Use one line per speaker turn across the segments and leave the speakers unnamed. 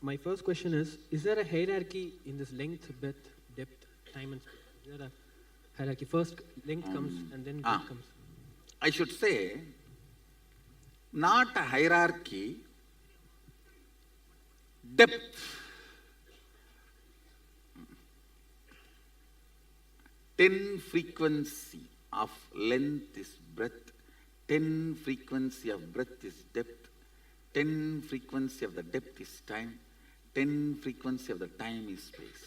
my first question is there a hierarchy in this length, breadth, depth, time and space? Is there a hierarchy? First length comes and then breadth comes.
I should say, not a hierarchy, depth. 10 frequency of length is breadth, 10 frequency of breadth is depth, 10 frequency of the depth is time, 10 frequency of the time is space.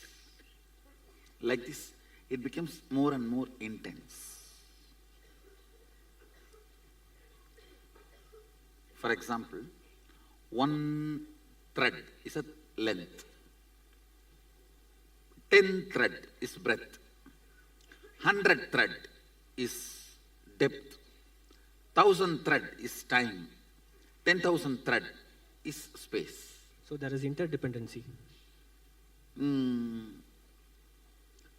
Like this, it becomes more and more intense. For example, one thread is a length, 10 thread is breadth, 100 thread is depth, 1,000 thread is time, 10,000 thread is space.
So there is interdependency.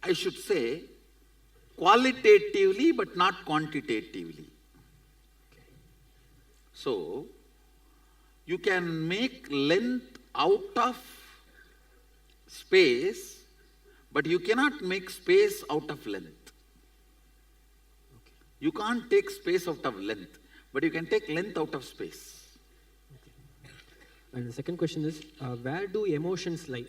I should say qualitatively but not quantitatively. So you can make length out of space, but you cannot make space out of length. You can't take space out of length, but you can take length out of space.
And the second question is, where do emotions lie?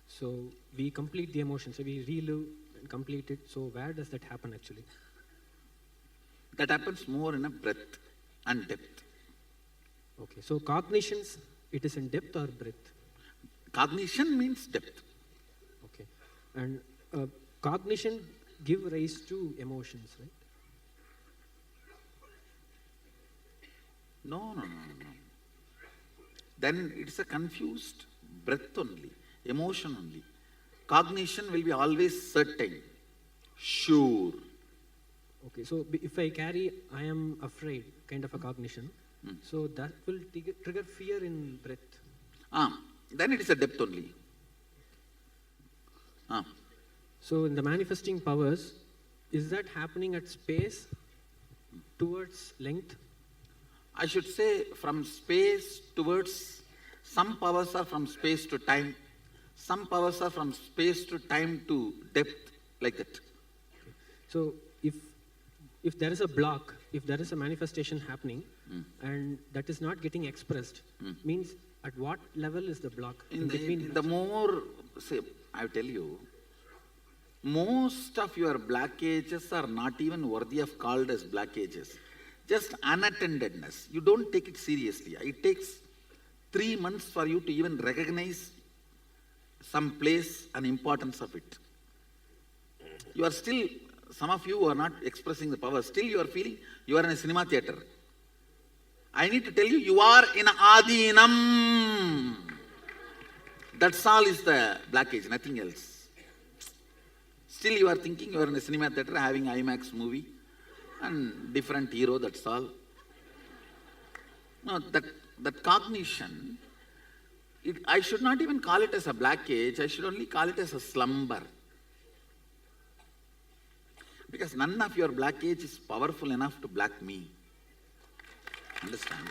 So we complete the emotions, so we relive and complete it. So where does that happen actually?
That happens more in a breadth and depth.
Okay, so cognitions, it is in depth or breadth?
Cognition means depth.
Okay, and cognition give rise to emotions, right?
No. Then it's a confused breadth only, emotion only. Cognition will be always certain, sure.
Okay, so if I carry I am afraid kind of a cognition, so that will trigger fear in breadth.
Then it is a depth only.
So in the manifesting powers, is that happening at space towards length?
I should say from space towards, some powers are from space to time, some powers are from space to time to depth, like that.
Okay. So if there is a block, if there is a manifestation happening and that is not getting expressed, means at what level is the block?
The more, say, I tell you, most of your blockages are not even worthy of called as blockages. Just unattendedness. You don't take it seriously. It takes 3 months for you to even recognize some place and importance of it. You are still, some of you are not expressing the power. Still you are feeling you are in a cinema theater. I need to tell you, you are in Adinam. That's all is the blockage, nothing else. Still you are thinking you are in a cinema theater having IMAX movie and different hero, that's all. No, that cognition, I should not even call it as a blockage, I should only call it as a slumber. Because none of your blockage is powerful enough to block me. Understand?